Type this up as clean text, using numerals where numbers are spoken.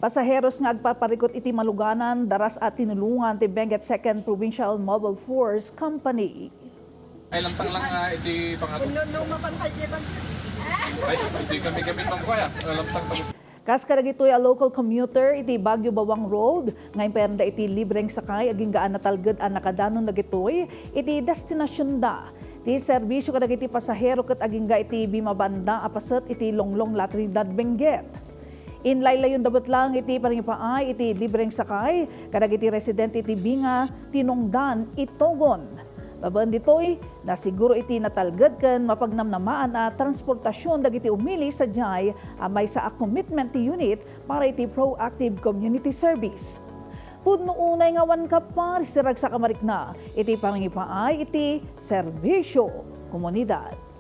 Pasaheros nga agpaparikot iti maluganan, daras at tinulungan ti Benguet 2nd Provincial Mobile Force Company. Ay lampang lang nga iti pangatong. Ay, hindi kami gamit ng kuya. Lampang tapos. Kas kadagitoy a local commuter iti Baguio Bawang Road, ngayon perda iti libreng sakay aging gaan natalged a nakadanon dagitoy iti destinasyon da. Ti serbisyo kadagiti pasahero ket aging ga iti Bimabanda apaset iti Longlong La Trinidad Benguet. Inlaylayon dabot lang iti paringipaay iti libreng sakay kadagiti residente iti Binga Tinongdan Itogon. Laban ditoy na siguro iti natalged ken mapagnamnamaan a transportasyon dagiti umili sa jay may sa commitment ti unit para iti proactive community service. Pudno unay nga wan kapar sirag sa kamarikna iti paringipaay iti serbisyo komunidad.